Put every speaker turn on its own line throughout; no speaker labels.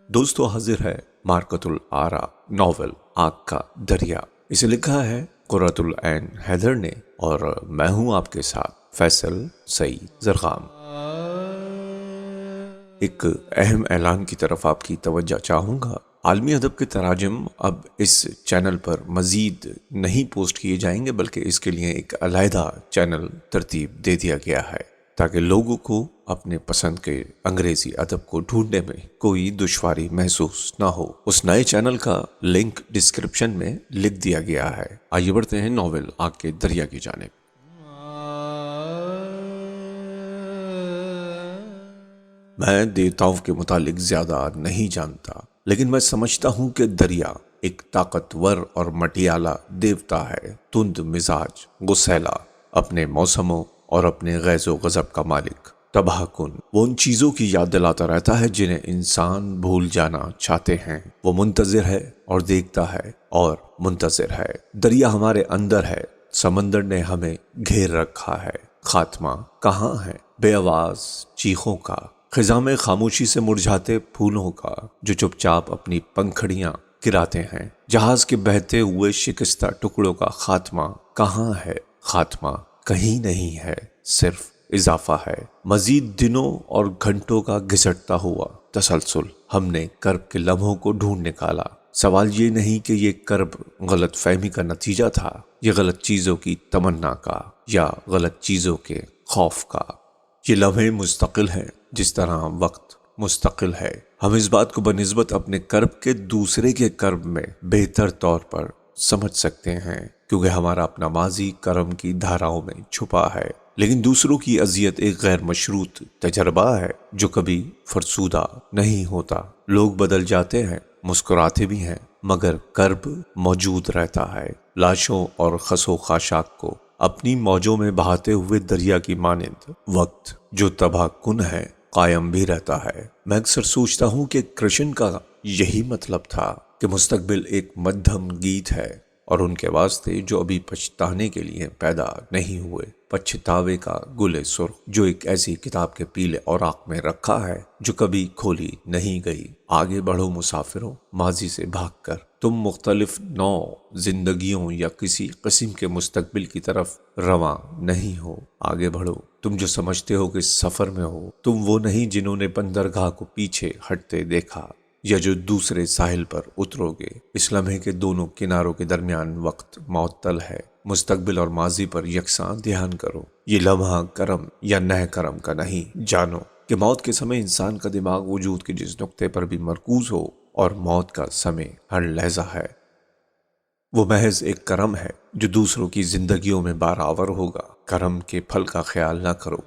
दोस्तों हाजिर है मार्कतुल आरा नॉवेल आग का दरिया। इसे लिखा है कुर्रतुल ऐन हैदर ने और मैं हूं आपके साथ फैसल सईद जरगाम। एक अहम ऐलान की तरफ आपकी तवज्जो चाहूँगा। आलमी अदब के तराजम अब इस चैनल पर मज़ीद नहीं पोस्ट किए जाएंगे, बल्कि इसके लिए एक अलहदा चैनल तरतीब दे दिया गया है ताकि लोगों को अपने पसंद के अंग्रेज़ी अदब को ढूंढने में कोई दुश्वारी महसूस ना हो। उस नए चैनल का लिंक डिस्क्रिप्शन में लिख दिया गया है। आइए बढ़ते हैं नॉवेल आग के दरिया की जानिब। मैं देवताओं के मुतालिक ज्यादा नहीं जानता, लेकिन मैं समझता हूँ कि दरिया एक ताकतवर और मटियाला देवता है, तुंद मिजाज, गुस्सैला, अपने मौसमों और अपने गैज़ो गज़ब का मालिक, तबाहकुन। वो उन चीज़ों की याद दिलाता रहता है जिन्हें इंसान भूल जाना चाहते हैं। वो मुंतज़िर है और देखता है और मुंतज़िर है। दरिया हमारे अंदर है, समंदर ने हमें घेर रखा है। खात्मा कहाँ है? बेआवाज़ चीखों का, खिज़ा में खामोशी से मुरझाते फूलों का जो चुपचाप अपनी पंखड़ियां गिराते हैं। जहाज के बहते हुए शिकस्ता टुकड़ों का खात्मा कहाँ है? खात्मा कहीं नहीं है, सिर्फ इजाफा है। मजीद दिनों और घंटों का घिसटता हुआ तसलसल। हमने कर्ब के लम्हों को ढूंढ निकाला। सवाल ये नहीं कि ये कर्ब गलत फहमी का नतीजा था, ये गलत चीजों की तमन्ना का या गलत चीजों के खौफ का। ये लम्हे मुस्तकिल हैं जिस तरह वक्त मुस्तकिल है। हम इस बात को बनिस्बत अपने कर्ब के दूसरे के कर्ब में बेहतर तौर पर समझ सकते हैं, क्योंकि हमारा अपना माजी कर्म की धाराओं में छुपा है। लेकिन दूसरों की अजियत एक गैर मशरूत तजर्बा है जो कभी फरसूदा नहीं होता। लोग बदल जाते हैं, मुस्कुराते भी हैं, मगर कर्ब मौजूद रहता है। लाशों और खसो खाशाक को अपनी मौजों में बहाते हुए दरिया की मानिंद वक्त जो तबाहकुन है कायम भी रहता है। मैं अक्सर सोचता हूँ कि कृष्ण का यही मतलब था कि मुस्तकबिल एक मध्यम गीत है और उनके वास्ते जो अभी पछताने के लिए पैदा नहीं हुए। पछतावे का गुले सुर्ख जो एक ऐसी किताब के पीले औराक में रखा है जो कभी खोली नहीं गई। आगे बढ़ो मुसाफिरों, माजी से भागकर तुम मुख्तलिफ नौ जिंदगियों या किसी किस्म के मुस्तकबिल की तरफ रवां नहीं हो। आगे बढ़ो, तुम जो समझते हो कि सफर में हो, तुम वो नहीं जिन्होंने बंदरगाह को पीछे हटते देखा या जो दूसरे साहिल पर उतरोगे। इस लम्हे के दोनों किनारों के दरमियान वक्त मुअत्तल है। मुस्तकबिल और माजी पर यकसां ध्यान करो। ये लम्हा करम या नह करम का नहीं। जानो कि मौत के समय इंसान का दिमाग वजूद के जिस नुक्ते पर भी मरकूज हो और मौत का समय हर लहजा है, वो महज एक करम है जो दूसरों की जिंदगियों में बारावर होगा। करम के फल का ख्याल ना करो।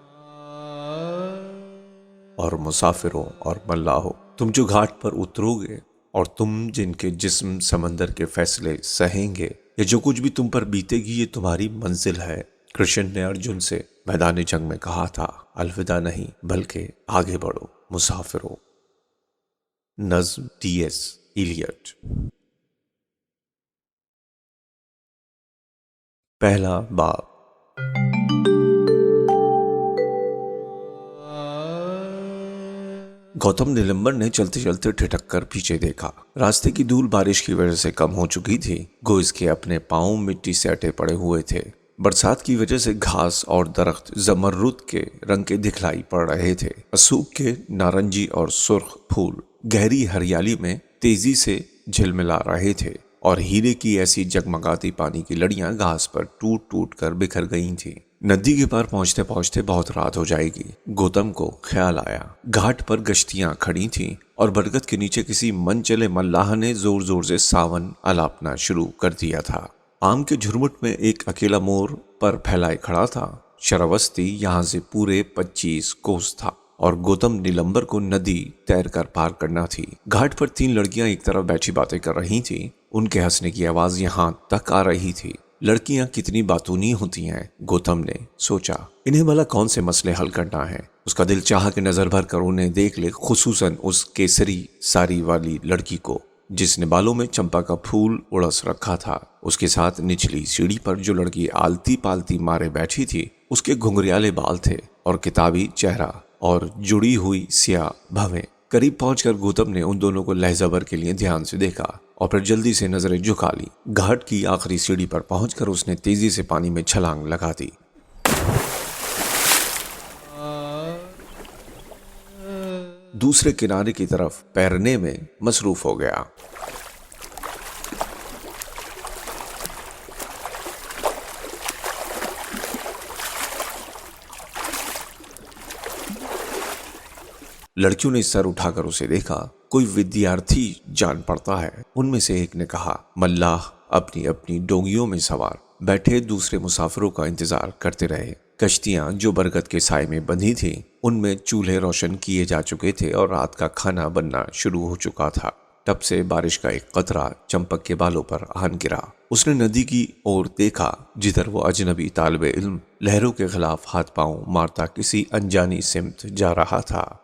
और मुसाफिरों और मल्लाहो, तुम जो घाट पर उतरोगे और तुम जिनके जिस्म समंदर के फैसले सहेंगे, ये जो कुछ भी तुम पर बीतेगी, ये तुम्हारी मंजिल है। कृष्ण ने अर्जुन से मैदान जंग में कहा था, अलविदा नहीं बल्कि आगे बढ़ो मुसाफिरों। नज्म टी.एस. इलियट। पहला बाब। गौतम नीलंबर ने चलते चलते ठिठक कर पीछे देखा। रास्ते की धूल बारिश की वजह से कम हो चुकी थी। गो इसके अपने पांव मिट्टी से अटे पड़े हुए थे। बरसात की वजह से घास और दरख्त जमर्रुद के रंग के दिखलाई पड़ रहे थे। असूक के नारंगी और सुर्ख फूल गहरी हरियाली में तेजी से झिलमिला रहे थे और हीरे की ऐसी जगमगाती पानी की लड़ियां घास पर टूट टूट कर बिखर गई थीं। नदी के पार पहुंचते पहुंचते बहुत रात हो जाएगी। गौतम को ख्याल आया। घाट पर गश्तियां खड़ी थीं और बरगद के नीचे किसी मन चले मल्लाह ने जोर जोर से सावन अलापना शुरू कर दिया था। आम के झुरमुट में एक अकेला मोर पर फैलाए खड़ा था। शरावस्ती यहाँ से पूरे 25 कोस था और गौतम नीलंबर को नदी तैर कर पार करना थी। घाट पर 3 लड़कियां एक तरफ बैठी बातें कर रही थीं। उनके हंसने की आवाज यहाँ तक आ रही थी। लड़कियां कितनी बातूनी होती हैं, गौतम ने सोचा। इन्हें भला कौन से मसले हल करना है। उसका दिल चाहा कि नजर भर कर उन्हें देख ले, खुसूसन उस केसरी साड़ी वाली लड़की को जिसने बालों में चंपा का फूल उड़स रखा था। उसके साथ निचली सीढ़ी पर जो लड़की आलती पालती मारे बैठी थी, उसके घुंघरियाले बाल थे और किताबी चेहरा और जुड़ी हुई स्याह भवें। करीब पहुंचकर गौतम ने उन दोनों को लहजा भर के लिए ध्यान से देखा और फिर जल्दी से नजरें झुका ली। घाट की आखिरी सीढ़ी पर पहुंचकर उसने तेजी से पानी में छलांग लगा दी। दूसरे किनारे की तरफ तैरने में मसरूफ हो गया। लड़कियों ने सर उठाकर उसे देखा। कोई विद्यार्थी जान पड़ता है। उनमें से एक ने कहा। मल्लाह अपनी अपनी डोंगियों में सवार बैठे दूसरे मुसाफिरों का इंतजार करते रहे। कश्तियां जो बरगद के साए में बंधी थीं, उनमें चूल्हे रोशन किए जा चुके थे और रात का खाना बनना शुरू हो चुका था। तब से बारिश का एक कतरा चंपक के बालों पर आन गिरा। उसने नदी की ओर देखा, जिधर वो अजनबी तालिबे इल्म लहरों के खिलाफ हाथ पांव मारता किसी अनजानी सिमत जा रहा था।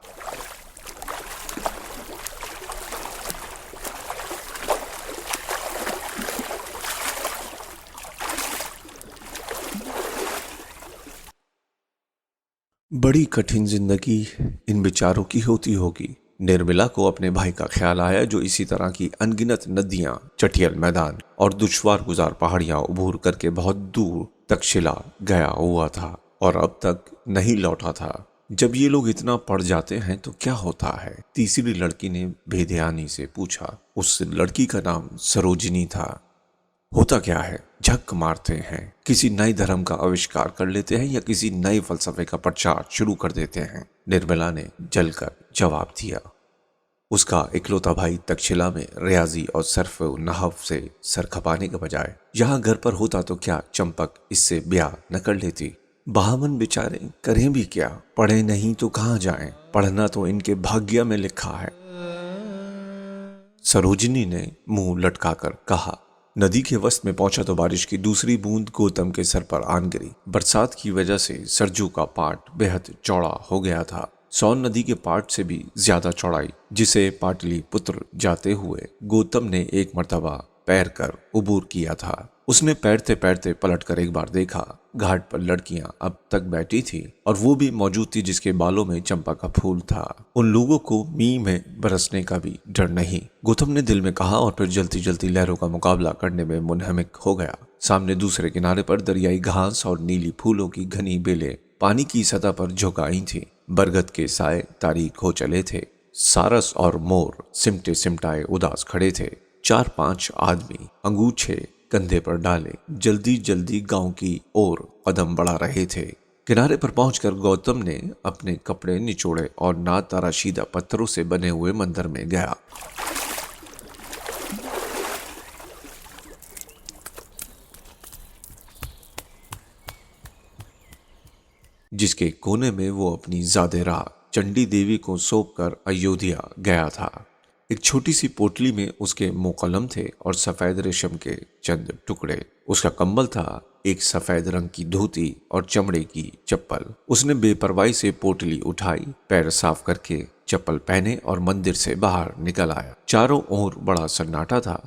बड़ी कठिन जिंदगी इन बेचारों की होती होगी। निर्मला को अपने भाई का ख्याल आया, जो इसी तरह की अनगिनत नदियां, चटियल मैदान और दुश्वार गुजार पहाड़ियां उबूर करके बहुत दूर तक्षशिला गया हुआ था और अब तक नहीं लौटा था। जब ये लोग इतना पड़ जाते हैं तो क्या होता है? तीसरी लड़की ने बेध्यानी से पूछा। उस लड़की का नाम सरोजिनी था। होता क्या है? झक मारते हैं, किसी नए धर्म का आविष्कार कर लेते हैं या किसी नए फलसफे का प्रचार शुरू कर देते हैं। निर्मला ने जलकर जवाब दिया। उसका इकलौता भाई तक्षशिला में रियाजी और सर्फ नहव से सर खपाने के बजाय यहाँ घर पर होता तो क्या चंपक इससे ब्याह न कर लेती? बहामन बेचारे करें भी क्या? पढ़े नहीं तो कहाँ जाएं? पढ़ना तो इनके भाग्य में लिखा है। सरोजिनी ने मुंह लटकाकर कहा। नदी के वस्त में पहुंचा तो बारिश की दूसरी बूंद गौतम के सर पर आन गिरी। बरसात की वजह से सरजू का पाट बेहद चौड़ा हो गया था। सोन नदी के पाट से भी ज्यादा चौड़ाई, जिसे पाटली पुत्र जाते हुए गौतम ने एक मर्तबा पैर कर उबूर किया था। उसने पैरते पैरते पलटकर एक बार देखा। घाट पर लड़कियां अब तक बैठी थी और वो भी मौजूद थी जिसके बालों में चंपा का फूल था। उन लोगों को मींह में बरसने का भी डर नहीं, गौतम ने दिल में कहा और फिर जलती जलती लहरों का मुकाबला करने में मुनहमिक हो गया। सामने दूसरे किनारे पर दरियाई घास और नीली फूलों की घनी बेलें पानी की सतह पर झुकाई थी। बरगद के साए तारीक हो चले थे। सारस और मोर सिमटे सिमटाए उदास खड़े थे। 4-5 आदमी अंगूछे कंधे पर डाले जल्दी जल्दी गांव की ओर कदम बढ़ा रहे थे। किनारे पर पहुंचकर गौतम ने अपने कपड़े निचोड़े और नाद ताराशीदा पत्थरों से बने हुए मंदिर में गया। जिसके कोने में वो अपनी ज़ादेरा चंडी देवी को सौंपकर अयोध्या गया था। एक छोटी सी पोटली में उसके मोकलम थे और सफेद रेशम के चंद टुकड़े। उसका कंबल था एक सफेद रंग की धोती और चमड़े की चप्पल। उसने बेपरवाही से पोटली उठाई, पैर साफ करके चप्पल पहने और मंदिर से बाहर निकल आया। चारों ओर बड़ा सन्नाटा था।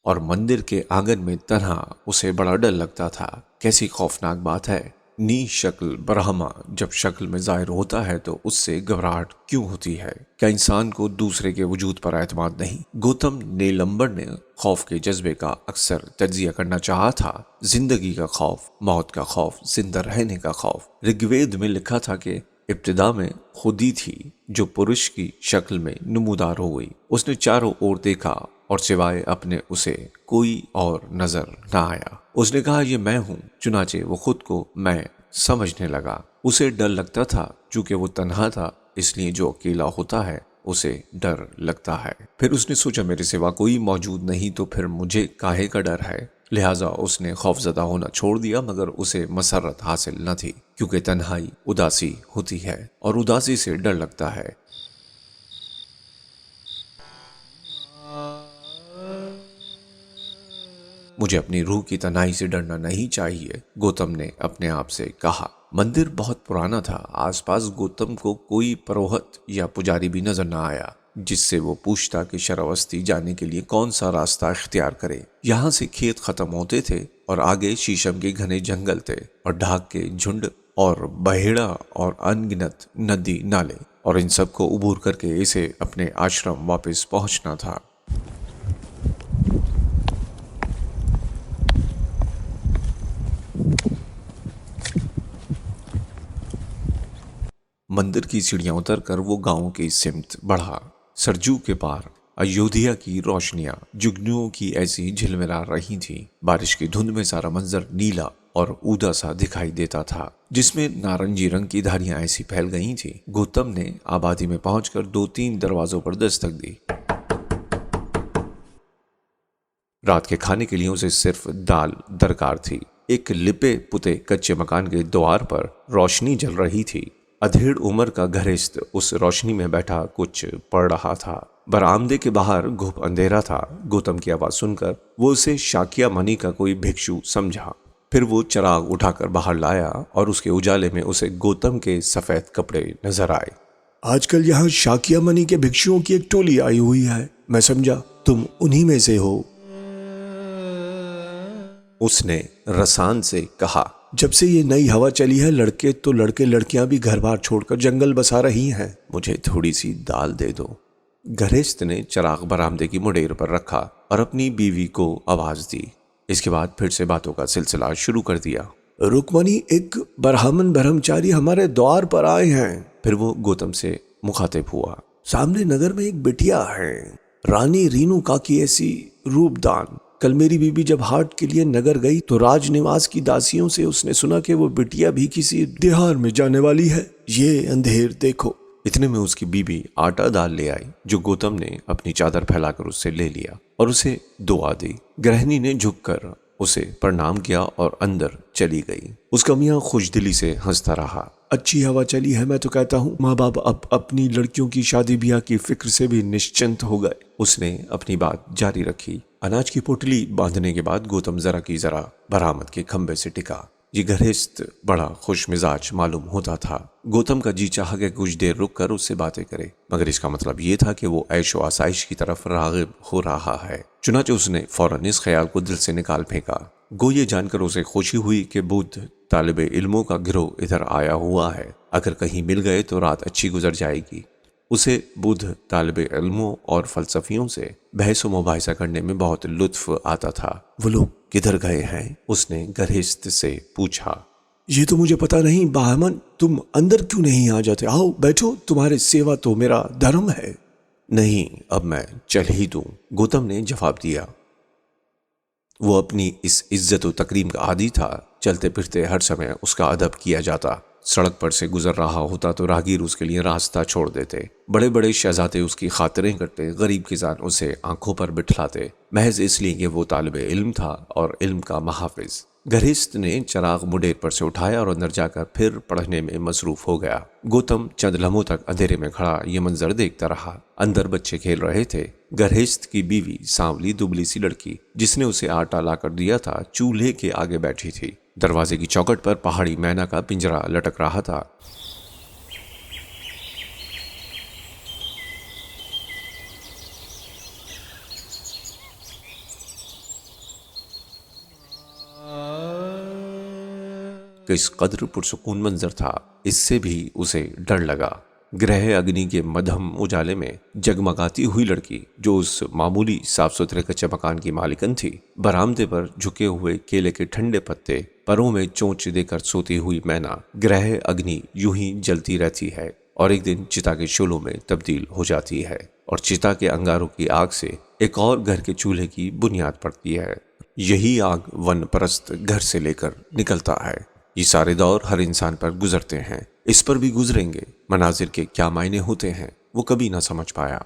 और मंदिर के आंगन में तन्हा उसे बड़ा डर लगता था। कैसी खौफनाक बात है। नी शक्ल ब्रह्मा जब शक्ल में जाहिर होता है तो उससे घबराहट क्यों होती है? क्या इंसान को दूसरे के वजूद पर एतमाद नहीं? गौतम नीलंबर ने खौफ के जज्बे का अक्सर तज्जिया करना चाहा था। जिंदगी का खौफ, मौत का खौफ, जिंदा रहने का खौफ। ऋग्वेद में लिखा था कि इब्तिदा में खुदी थी जो पुरुष की शक्ल में नमूदार हो गई। उसने चारों ओर देखा और सिवाय अपने उसे कोई और नजर न आया। उसने कहा, ये मैं हूँ। चुनाचे वो खुद को मैं समझने लगा। उसे डर लगता था, चूंकि वो तन्हा था, इसलिए जो अकेला होता है उसे डर लगता है। फिर उसने सोचा, मेरे सिवा कोई मौजूद नहीं तो फिर मुझे काहे का डर है। लिहाजा उसने खौफजदा होना छोड़ दिया, मगर उसे मसरत हासिल न थी, क्योंकि तन्हाई उदासी होती है और उदासी से डर लगता है। मुझे अपनी रूह की तन्हाई से डरना नहीं चाहिए, गौतम ने अपने आप से कहा। मंदिर बहुत पुराना था। आसपास गौतम को कोई पुरोहित या पुजारी भी नजर न आया। जिससे वो पूछता कि श्रावस्ती जाने के लिए कौन सा रास्ता इख्तियार करे। यहाँ से खेत खत्म होते थे और आगे शीशम के घने जंगल थे और ढाक के झुंड और बहेड़ा और अनगिनत नदी नाले, और इन सब को उबूर करके इसे अपने आश्रम वापस पहुंचना था। मंदिर की सीढ़ियां उतरकर वो गांव की सिमत बढ़ा। सरजू के पार अयोध्या की रोशनियां जुगनुओं की ऐसी झिलमिला रही थीं। बारिश की धुंध में सारा मंजर नीला और ऊदा सा दिखाई देता था, जिसमें नारंगी रंग की धारियां ऐसी फैल गई थीं। गौतम ने आबादी में पहुंचकर 2-3 दरवाजों पर दस्तक दी। रात के खाने के लिए उसे सिर्फ दाल दरकार थी। एक लिपे पुते कच्चे मकान के द्वार पर रोशनी जल रही थी। अधेड़ उम्र का गृहस्थ उस रोशनी में बैठा कुछ पढ़ रहा था। बरामदे के बाहर घुप अंधेरा था। गौतम की आवाज सुनकर वो उसे शाकिया मनी का कोई भिक्षु समझा। फिर वो चिराग उठाकर बाहर लाया और उसके उजाले में उसे गौतम के सफेद कपड़े नजर आए।
आजकल यहाँ शाकिया मनी के भिक्षुओं की एक टोली आई हुई है, मैं समझा तुम उन्हीं में से हो।
उसने रसान से कहा।
जब से ये नई हवा चली है, लड़के लड़कियां भी घर बार छोड़कर जंगल बसा रही हैं।
मुझे थोड़ी सी दाल दे दो। गृहस्थ ने चिराग बरामदे की मुडेर पर रखा और अपनी बीवी को आवाज दी। इसके बाद फिर से बातों का सिलसिला शुरू कर दिया।
रुक्मणी, एक ब्राह्मण ब्रह्मचारी हमारे द्वार पर आए हैं।
फिर वो गौतम से मुखातिब हुआ।
सामने नगर में एक बिटिया है, रानी रीनू काकी ऐसी रूपदान। कल मेरी बीबी जब हाट के लिए नगर गई तो राजनिवास की दासियों से उसने सुना कि वो बिटिया भी किसी देहार में जाने वाली है। ये अंधेर देखो।
इतने में उसकी बीबी आटा दाल ले आई, जो गौतम ने अपनी चादर फैलाकर उससे ले लिया और उसे दुआ दी। गृहिणी ने झुककर उसे प्रणाम किया और अंदर चली गई। उसका मियाँ खुशदिली से हंसता रहा।
अच्छी हवा चली है, मैं तो कहता हूँ माँ बाप अब अपनी लड़कियों की शादी ब्याह की फिक्र से भी निश्चिंत हो गए।
उसने अपनी बात जारी रखी। अनाज की पोटली बांधने के बाद गौतम जरा की जरा बरामद के खंबे से टिका। ये गृहस्थ बड़ा खुश मिजाज मालूम होता था। गौतम का जी चाहा कि कुछ देर रुक कर उससे बातें करे, मगर इसका मतलब ये था कि वो ऐशो आसाइश की तरफ रागिब हो रहा है। चुनाचे उसने फौरन इस ख्याल को दिल से निकाल फेंका। गो ये जानकर उसे खुशी हुई कि बुद्ध तालिबे इल्मों का गिरोह इधर आया हुआ है। अगर कहीं मिल गए तो रात अच्छी गुजर जाएगी। उसे बुद्ध तालिबे इल्मों और फलसफियों से बहस व मुबाहिसा करने में बहुत लुत्फ आता था।
वो लोग
किधर गए हैं? उसने गृहस्थ से पूछा।
ये तो मुझे पता नहीं बाहमन, तुम अंदर क्यों नहीं आ जाते? आओ बैठो, तुम्हारी सेवा तो मेरा धर्म है।
नहीं, अब मैं चल ही दूं, गौतम ने जवाब दिया। वो अपनी इस इज्जत व तकरीम का आदी था। चलते फिरते हर समय उसका अदब किया जाता। सड़क पर से गुजर रहा होता तो राहगीर उसके लिए रास्ता छोड़ देते। बड़े बड़े शहजादे उसकी खातिरें करते। गरीब किसान उसे आंखों पर बिठलाते, महज इसलिए कि वो तालिबे इल्म था और इल्म का महाफिज। गृहस्थ ने चिराग मुडेर पर से उठाया और अंदर जाकर फिर पढ़ने में मसरूफ हो गया। गौतम चंद लम्हों तक अंधेरे में खड़ा ये मंजर देखता रहा। अंदर बच्चे खेल रहे थे। गृहस्थ की बीवी, सांवली दुबली सी लड़की जिसने उसे आटा लाकर दिया था, चूल्हे के आगे बैठी थी। दरवाजे की चौखट पर पहाड़ी मैना का पिंजरा लटक रहा था। किस कदर पुरसुकून मंजर था, इससे भी उसे डर लगा। ग्रह अग्नि के मध्यम उजाले में जगमगाती हुई लड़की, जो उस मामूली साफ सुथरे कच्चे मकान की मालिकन थी, बरामदे पर झुके हुए केले के ठंडे पत्ते, परों में चोंच देकर सोती हुई मैना। ग्रह अग्नि यूं ही जलती रहती है और एक दिन चिता के शोलों में तब्दील हो जाती है, और चिता के अंगारों की आग से एक और घर के चूल्हे की बुनियाद पड़ती है। यही आग वन परस्त घर से लेकर निकलता है। ये सारे दौर हर इंसान पर गुजरते हैं, इस पर भी गुजरेंगे। मनाजिर के क्या मायने होते हैं वो कभी ना समझ पाया।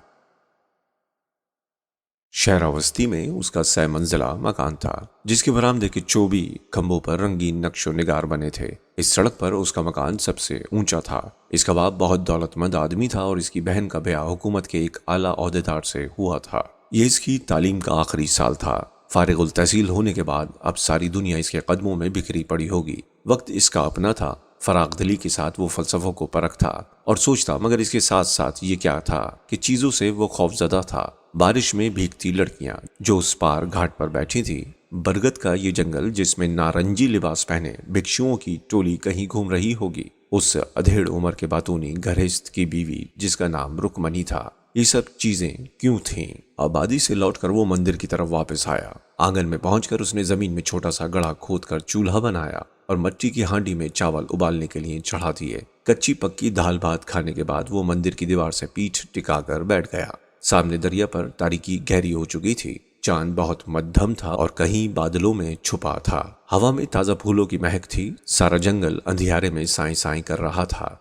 शहरावस्ती में उसका 6 मंजिला मकान था, जिसके बरामदे के 24 खंभों पर रंगीन नक्शो निगार बने थे। इस सड़क पर उसका मकान सबसे ऊंचा था। इसका बाप बहुत दौलतमंद आदमी था और इसकी बहन का ब्याह हुकूमत के एक आला ओहदेदार से हुआ था। यह इसकी तालीम का आखिरी साल था। फारिगुल तहसील होने के बाद अब सारी दुनिया इसके कदमों में बिखरी पड़ी होगी। वक्त इसका अपना था। फराग दिली के साथ वो फलसफों को परखता और सोचता, मगर इसके साथ साथ ये क्या था कि चीजों से वो खौफजदा था। बारिश में भीगती लड़कियां जो उस पार घाट पर बैठी थी, बरगद का ये जंगल जिसमें नारंगी लिबास पहने भिक्षुओं की टोली कहीं घूम रही होगी, उस अधेड़ उम्र के बातूनी गृहस्थ की बीवी जिसका नाम रुकमनी था, ये सब चीजें क्यों थीं? आबादी से लौटकर वो मंदिर की तरफ वापस आया। आंगन में पहुंचकर उसने जमीन में छोटा सा गड्ढा खोदकर चूल्हा बनाया और मिट्टी की हांडी में चावल उबालने के लिए चढ़ा दिए। कच्ची पक्की दाल भात खाने के बाद वो मंदिर की दीवार से पीठ टिकाकर बैठ गया। सामने दरिया पर तारीकी गहरी हो चुकी थी। चांद बहुत मध्यम था और कहीं बादलों में छुपा था। हवा में ताजा फूलों की महक थी। सारा जंगल अंधियारे में साई साई कर रहा था।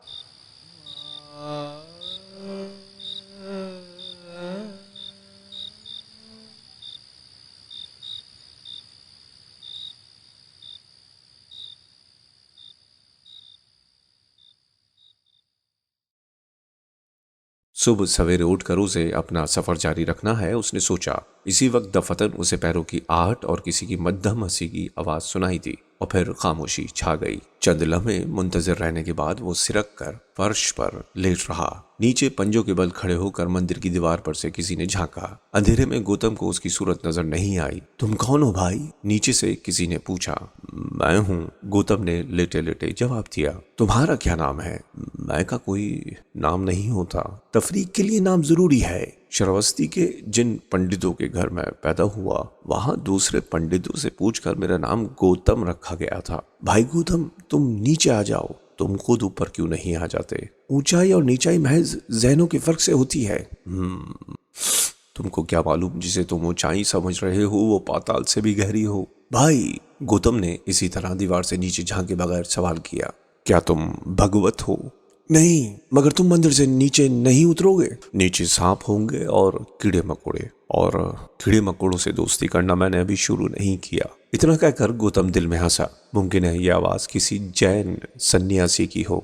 सुबह सवेरे उठकर उसे अपना सफर जारी रखना है, उसने सोचा। इसी वक्त दफतन उसे पैरों की आहट और किसी की मध्यम हंसी की आवाज सुनाई दी और फिर खामोशी छा गई। चंद लम्हे मुंतजिर रहने के बाद वो सिरक कर फर्श पर लेट रहा। नीचे पंजों के बल खड़े होकर मंदिर की दीवार पर से किसी ने झांका। अंधेरे में गौतम को उसकी सूरत नजर नहीं आई।
तुम कौन हो भाई?
नीचे से किसी ने पूछा। मैं हूँ, गौतम ने लेटे लेटे जवाब दिया।
तुम्हारा क्या नाम है?
मैं का कोई नाम नहीं होता।
तफरीक के लिए नाम जरूरी है।
श्रावस्ती के जिन पंडितों के घर में पैदा हुआ, वहां दूसरे पंडितों से पूछकर मेरा नाम गौतम रखा गया था।
भाई गौतम, तुम नीचे आ जाओ।
तुम खुद ऊपर क्यों नहीं आ जाते?
ऊंचाई और नीचाई महज जहनों के फर्क से होती है।
तुमको क्या मालूम, जिसे तुम ऊंचाई समझ रहे हो वो पाताल से भी गहरी हो।
भाई,
गौतम ने इसी तरह दीवार से नीचे झांके बगैर सवाल किया। क्या तुम भगवत हो?
नहीं, मगर तुम मंदिर से नीचे नहीं उतरोगे।
नीचे सांप होंगे और कीड़े मकोड़े, और कीड़े मकोड़ों से दोस्ती करना मैंने अभी शुरू नहीं किया। इतना कहकर गौतम दिल में हंसा। मुमकिन है यह आवाज किसी जैन सन्यासी की हो।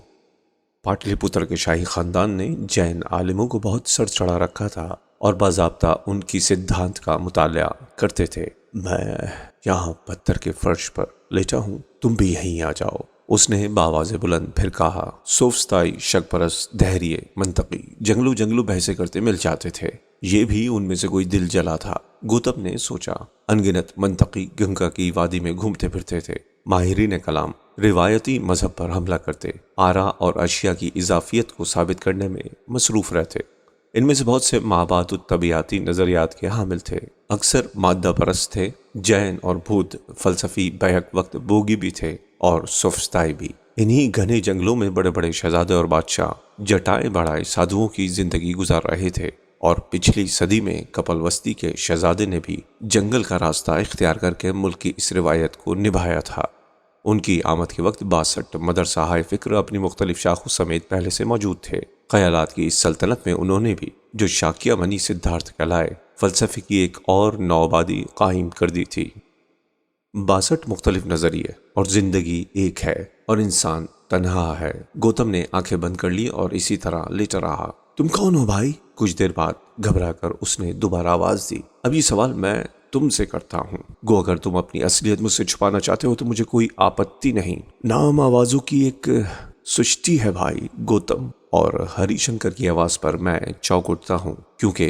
पाटलिपुत्र के शाही खानदान ने जैन आलिमों को बहुत सर चढ़ा रखा था और बाज़ाब्ता उनकी सिद्धांत का मुताला करते थे। मैं यहाँ पत्थर के फर्श पर लेटा हूँ, तुम भी यहीं आ जाओ, उसने बावाज़े बुलंद फिर कहा। सोफस्ताई, शकपरस्त, धैर्य, मंतकी जंगलों जंगलों बहसे करते मिल जाते थे। ये भी उनमें से कोई दिल जला था, गौतम ने सोचा। अनगिनत मंतकी गंगा की वादी में घूमते फिरते थे। माहिरीन कलाम रिवायती मजहब पर हमला करते, आरा और अशिया की इजाफियत को साबित करने में मसरूफ रहते। इनमें से बहुत से माबाद तबियाती नजरियात के हामिल थे। अक्सर मादा परस्त थे। जैन और बौद्ध फलसफी बैक वक्त बोगी भी थे और सोफस्ताई भी। इन्हीं घने जंगलों में बड़े बड़े शहजादे और बादशाह जटाए बढ़ाए साधुओं की जिंदगी गुजार रहे थे और पिछली सदी में कपलवस्ती के शहजादे ने भी जंगल का रास्ता इख्तियार करके मुल्क की इस रिवायत को निभाया था। उनकी आमद के वक्त 62 मदरसा हाय फिक्र अपनी मुख्तलिफ शाखों समेत पहले से मौजूद थे। ख्यालात की इस सल्तनत में उन्होंने भी, जो शाकिया बनी सिद्धार्थ कहलाए, फलसफे की एक और नौआबादी कायम कर दी थी। 62 मुख्तलिफ नजरिए और जिंदगी एक है और इंसान तन्हा है। गौतम ने आंखें बंद कर ली और इसी तरह लेटा रहा।
तुम कौन हो भाई?
कुछ देर बाद घबराकर उसने दोबारा आवाज दी। अब ये सवाल मैं तुमसे करता हूँ। गो अगर तुम अपनी असलियत मुझसे छुपाना चाहते हो तो मुझे कोई आपत्ति नहीं।
नाम आवाजों की एक
सृष्टि है भाई गौतम, और हरिशंकर की आवाज पर मैं चौंक उठता हूँ क्योंकि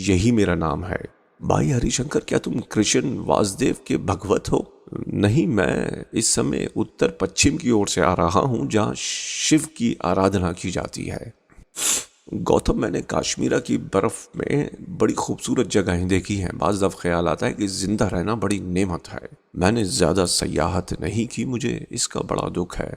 यही मेरा नाम है।
भाई हरिशंकर, क्या तुम कृष्ण वासुदेव के भगवत हो?
नहीं, मैं इस समय उत्तर पश्चिम की ओर से आ रहा हूँ जहाँ शिव की आराधना की जाती है। गौतम, मैंने काश्मीरा की बर्फ में बड़ी खूबसूरत जगहें देखी हैं। बाज़ दफ़ा ख्याल आता है कि जिंदा रहना बड़ी नेमत है। मैंने ज़्यादा सयाहत नहीं की, मुझे इसका बड़ा दुख है।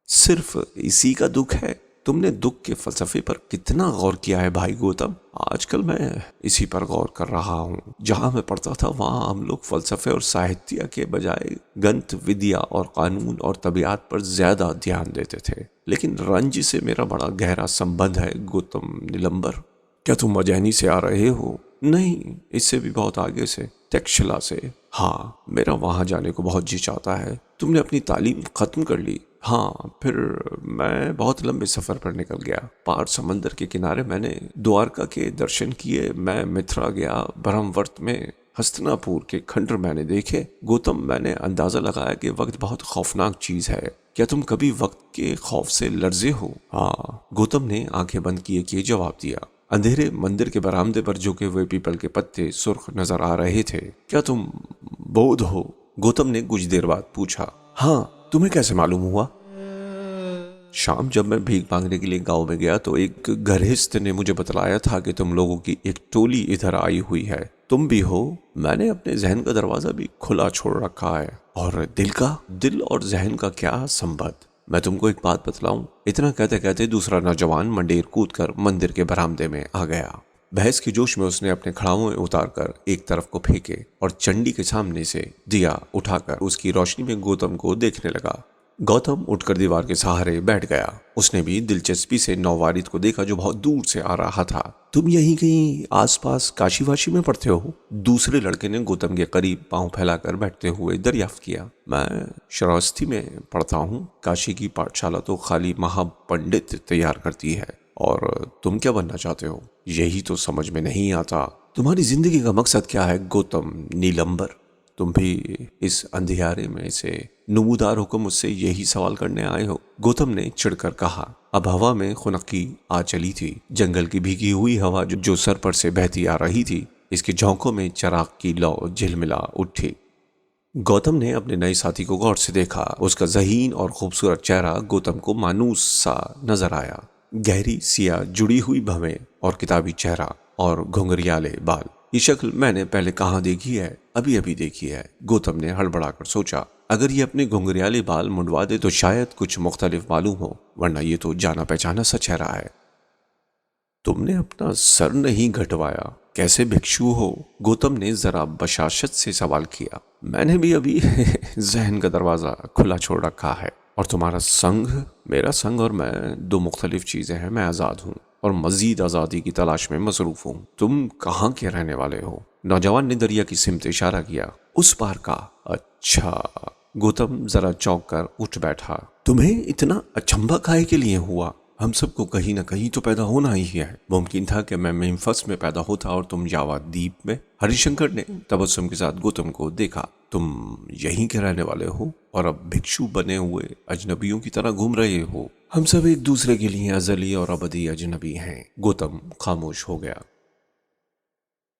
सिर्फ इसी का दुख है? तुमने दुख के फलसफे पर कितना गौर किया है भाई गौतम? आजकल मैं इसी पर गौर कर रहा हूँ। जहाँ मैं पढ़ता था वहाँ हम लोग फलसफे और साहित्य के बजाय गणित, विद्या और कानून और तबीयत पर ज्यादा ध्यान देते थे। लेकिन रंज से मेरा बड़ा गहरा संबंध है गौतम नीलंबर। क्या तुम अजैनी से आ रहे हो? नहीं, इससे भी बहुत आगे से, तक्षशिला से। हाँ, मेरा वहाँ जाने को बहुत जी चाहता है। तुमने अपनी तालीम खत्म कर ली? हाँ, फिर मैं बहुत लंबे सफर पर निकल गया। पार समंदर के किनारे मैंने द्वारका के दर्शन किए। मैं मिथिला गया, ब्रह्मवर्त में हस्तिनापुर के खंडर मैंने देखे। गौतम, मैंने अंदाजा लगाया कि वक्त बहुत खौफनाक चीज है। क्या तुम कभी वक्त के खौफ से लर्जे हो? हाँ, गौतम ने आंखें बंद किए जवाब दिया। अंधेरे मंदिर के बरामदे पर झुके हुए पीपल के पत्ते सुर्ख नजर आ रहे थे। क्या तुम बौद्ध हो? गौतम ने कुछ देर बाद पूछा। हाँ, तुम्हें कैसे मालूम हुआ? शाम जब मैं भीख मांगने के लिए गांव में गया तो एक गृहस्थ ने मुझे बतलाया था कि तुम लोगों की एक टोली इधर आई हुई है। तुम भी हो? मैंने अपने जहन का दरवाजा भी खुला छोड़ रखा है। और दिल का? दिल और जहन का क्या संबंध? मैं तुमको एक बात बतलाऊं? इतना कहते कहते दूसरा नौजवान मंडेर कूदकर मंदिर के बरामदे में आ गया। बहस के जोश में उसने अपने खड़ाओं उतारकर एक तरफ को फेंके और चंडी के सामने से दिया उठाकर उसकी रोशनी में गौतम को देखने लगा। गौतम उठकर दीवार के सहारे बैठ गया। उसने भी दिलचस्पी से नौवारिद को देखा जो बहुत दूर से आ रहा था। तुम यहीं कहीं आसपास काशी वाशी में पढ़ते हो? दूसरे लड़के ने गौतम के करीब पांव फैलाकर बैठते हुए दरियाफ्त किया। मैं श्रावस्ती में पढ़ता हूँ। काशी की पाठशाला तो खाली महापंडित तैयार करती है। और तुम क्या बनना चाहते हो? यही तो समझ में नहीं आता। तुम्हारी जिंदगी का मकसद क्या है गौतम नीलंबर? तुम भी इस अंधियारे में से नमूदार होकर मुझसे यही सवाल करने आए हो? गौतम ने चिढ़कर कहा। अब हवा में खुनकी आ चली थी। जंगल की भीगी हुई हवा जो सर पर से बहती आ रही थी, इसके झोंकों में चिराग की लौ झिलमिला उठी। गौतम ने अपने नए साथी को गौर से देखा। उसका ज़हीन और खूबसूरत चेहरा गौतम को मानूस सा नजर आया। गहरी सिया जुड़ी हुई भवें और किताबी चेहरा और घुंघरियाले बाल। ये शक्ल मैंने पहले कहाँ देखी है? अभी अभी देखी है। गौतम ने हड़बड़ाकर सोचा, अगर ये अपने घुंघरियाले बाल मुंडवा दे तो शायद कुछ मुख्तलिफ मालूम हो, वरना ये तो जाना पहचाना सा चेहरा है। तुमने अपना सर नहीं घटवाया, कैसे भिक्षु हो? गौतम ने जरा बशाशत से सवाल किया। मैंने भी अभी जहन का दरवाजा खुला छोड़ रखा है। और तुम्हारा संग? मेरा संग और मैं दो मुख्तलिफ चीजें हैं। मैं आजाद हूँ और मजीद आजादी की तलाश में मसरूफ हूँ। तुम कहाँ के रहने वाले हो? नौजवान ने दरिया की सिमत इशारा किया। उस पार का? अच्छा। गौतम जरा चौंक कर उठ बैठा। तुम्हें इतना अचंभा काहे के लिए हुआ? हम सबको कहीं ना कहीं तो पैदा होना ही है। मुमकिन था कि मैं मेम्फिस में पैदा होता और तुम जावा द्वीप में। हरिशंकर ने तबस्सुम के साथ गौतम को देखा। तुम यहीं के रहने वाले हो और अब भिक्षु बने हुए अजनबियों की तरह घूम रहे हो। हम सब एक दूसरे के लिए अजली और अबदी अजनबी हैं। गौतम खामोश हो गया।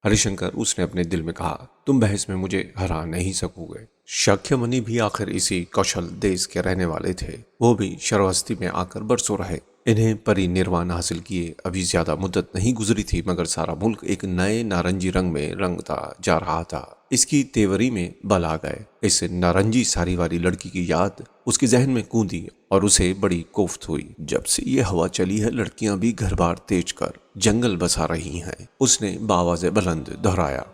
हरिशंकर, उसने अपने दिल में कहा, तुम बहस में मुझे हरा नहीं सकोगे। शाक्यमुनि भी आखिर इसी कौशल देश के रहने वाले थे। वो भी श्रावस्ती में आकर बरसों रहे। इन्हें परिनिर्वाण हासिल किए अभी ज्यादा मुद्दत नहीं गुजरी थी, मगर सारा मुल्क एक नए नारंगी रंग में रंगता जा रहा था। इसकी तेवरी में बल आ गए। इस नारंगी साड़ी वाली लड़की की याद उसके जहन में कूदी और उसे बड़ी कोफ्त हुई। जब से ये हवा चली है, लड़कियां भी घर बार तेज कर जंगल बसा रही हैं। उसने बावाज़े बुलंद दोहराया।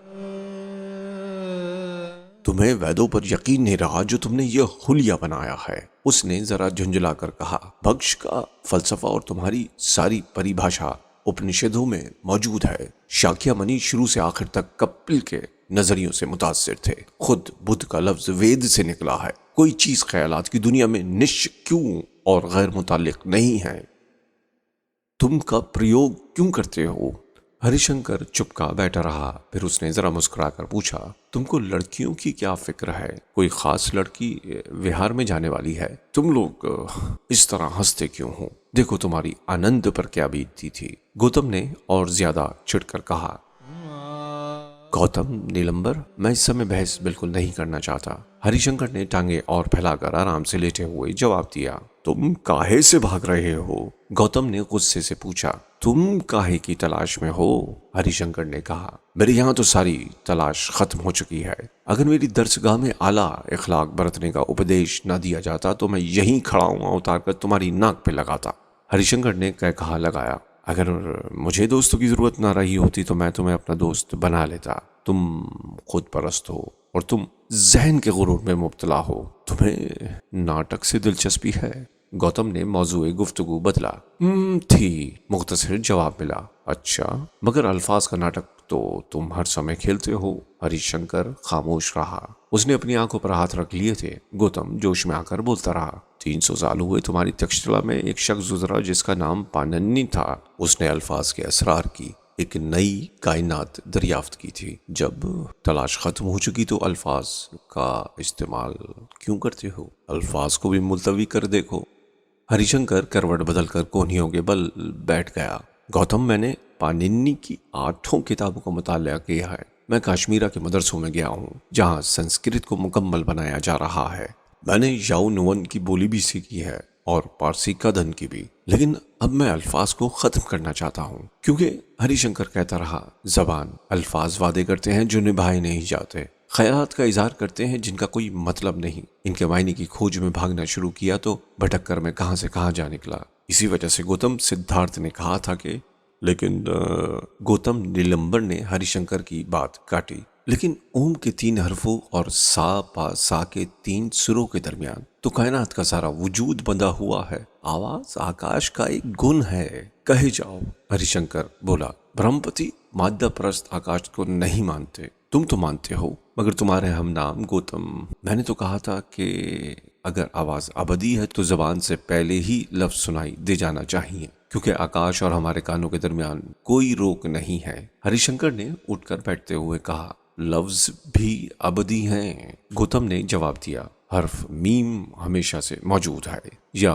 तुम्हें वैदों पर यकीन नहीं रहा जो तुमने ये हुलिया बनाया है? उसने जरा झुंझलाकर कहा। भक्ष का फलसफा और तुम्हारी सारी परिभाषा उपनिषदों में मौजूद है। शाक्यमुनि शुरू से आखिर तक कपिल के नजरियों से मुतासिर थे। खुद बुद्ध का लफ्ज वेद से निकला है। कोई चीज ख्यालात की दुनिया में निश्च क्यों और गैर मुतालिक नहीं है। तुम का प्रयोग क्यों करते हो? हरिशंकर चुपका बैठा रहा। फिर उसने जरा मुस्कुराकर पूछा, तुमको लड़कियों की क्या फिक्र है? कोई खास लड़की विहार में जाने वाली है? तुम लोग इस तरह हंसते क्यों हो? देखो तुम्हारी आनंद पर क्या बीतती थी। गौतम ने और ज्यादा चिढ़कर कहा। गौतम नीलंबर, मैं इस समय बहस बिल्कुल नहीं करना चाहता। हरिशंकर ने टांगे और फैलाकर आराम से लेटे हुए जवाब दिया। तुम काहे से भाग रहे हो? गौतम ने गुस्से से पूछा। तुम काहे की तलाश में हो? हरिशंकर ने कहा। मेरे यहाँ तो सारी तलाश खत्म हो चुकी है। अगर मेरी दरसगाह में आला इखलाक बरतने का उपदेश न दिया जाता तो मैं यहीं खड़ा हुआ उतारकर तुम्हारी नाक पे लगाता। हरिशंकर ने कहा लगाया। अगर मुझे दोस्तों की जरूरत ना रही होती तो मैं तुम्हें अपना दोस्त बना लेता। तुम खुद परस्त हो और तुम जहन के गुरूर में मुब्तला हो। तुम्हें नाटक से दिलचस्पी है? गौतम ने मौजूए गुफ्तगू बदला। थी, मुख्तसर जवाब मिला। अच्छा, मगर अल्फाज का नाटक तो तुम हर समय खेलते हो। हरिशंकर खामोश रहा। उसने अपनी आंखों पर हाथ रख लिए थे। गौतम जोश में आकर बोलता रहा। 300 साल हुए तुम्हारी तक्षशिला में एक शख्स गुजरा जिसका नाम पानन्नी था। उसने अल्फाज के असरार की एक नई कायनात दरियाफ्त की थी। जब तलाश खत्म हो चुकी तो अल्फाज का इस्तेमाल क्यों करते हो? अल्फाज को भी मुलतवी कर देखो। हरिशंकर करवट बदलकर कोहनियों के बल बैठ गया। गौतम, मैंने पाणिनि की 8 किताबों का मुताला किया है। मैं कश्मीरा के मदरसों में गया हूँ जहाँ संस्कृत को मुकम्मल बनाया जा रहा है। मैंने याउनवन की बोली भी सीखी है और पारसी कदन की भी, लेकिन अब मैं अल्फाज को खत्म करना चाहता हूँ। क्योंकि हरिशंकर कहता रहा, जबान अल्फाज वादे करते हैं जो निभाए नहीं जाते, ख्यालात का इजहार करते हैं जिनका कोई मतलब नहीं। इनके मायने की खोज में भागना शुरू किया तो भटक कर मैं कहाँ से कहाँ जा निकला। इसी वजह से गौतम, सिद्धार्थ ने कहा था कि लेकिन गौतम निलंबर ने हरिशंकर की बात काटी। लेकिन ओम के 3 हरफों और सा पा सा के 3 सुरों के दरमियान तो कायनात का सारा वजूद बंधा हुआ है। आवाज आकाश का एक गुण है। कहे जाओ, हरिशंकर बोला। ब्रह्मपति मादा परस्त आकाश को नहीं मानते, तुम तो मानते हो, मगर तुम्हारे हम नाम गौतम। मैंने तो कहा था कि अगर आवाज अबदी है तो जबान से पहले ही लफ्ज सुनाई दे जाना चाहिए, क्योंकि आकाश और हमारे कानों के दरमियान कोई रोक नहीं है। हरिशंकर ने उठकर बैठते हुए कहा, लफ्ज भी अबदी हैं। गौतम ने जवाब दिया, हर्फ मीम हमेशा से मौजूद है, या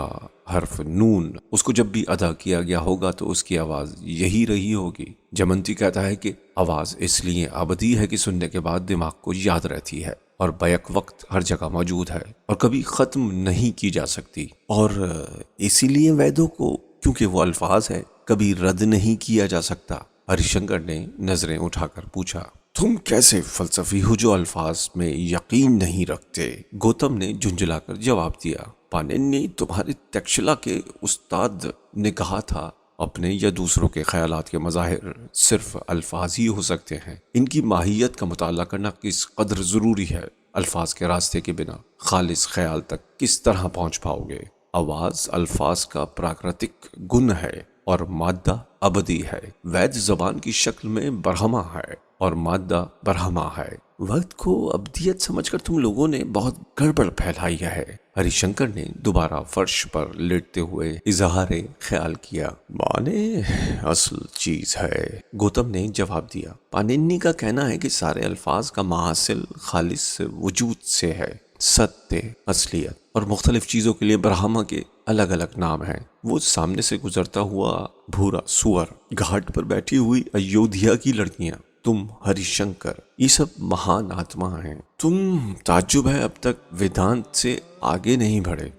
हर्फ नून, उसको जब भी अदा किया गया होगा तो उसकी आवाज यही रही होगी। जमंती कहता है कि आवाज इसलिए अबदी है कि सुनने के बाद दिमाग को याद रहती है और बैक वक्त हर जगह मौजूद है और कभी खत्म नहीं की जा सकती। और इसीलिए वेदों को, क्योंकि वो अल्फाज है, कभी रद्द नहीं किया जा सकता। हरिशंकर ने नजरें उठाकर पूछा, तुम कैसे फलसफी हो जो अल्फाज में यकीन नहीं रखते? गौतम ने झुंझलाकर जवाब दिया, पाणिनि तुम्हारे तक्षशिला के उस्ताद ने कहा था, अपने या दूसरों के ख्यालात के मज़ाहिर सिर्फ अल्फाज ही हो सकते हैं। इनकी माहियत का मुताला करना किस कदर ज़रूरी है। अल्फाज के रास्ते के बिना खालिस ख्याल तक किस तरह पहुंच पाओगे? आवाज अल्फाज का प्राकृतिक गुण है और मादा अबदी है। वैद जबान की शक्ल में बरहमा है और मादा बरहमा है। वक्त को अब्दियत समझकर तुम लोगों ने बहुत गड़बड़ फैलाई है। हरिशंकर ने दोबारा फर्श पर लेटते हुए इजहारे ख्याल किया। माने असल चीज है, गौतम ने जवाब दिया। पाणिनि का कहना है कि सारे अल्फाज का माहासिल खालिस वजूद से है। सत्य, असलियत और मुख्तलिफ चीजों के लिए ब्रह्मा के अलग अलग नाम हैं। वो सामने से गुजरता हुआ भूरा सुअर, घाट पर बैठी हुई अयोध्या की लड़कियां, तुम हरिशंकर, ये सब महान आत्मा हैं। तुम ताज्जुब है अब तक वेदांत से आगे नहीं बढ़े।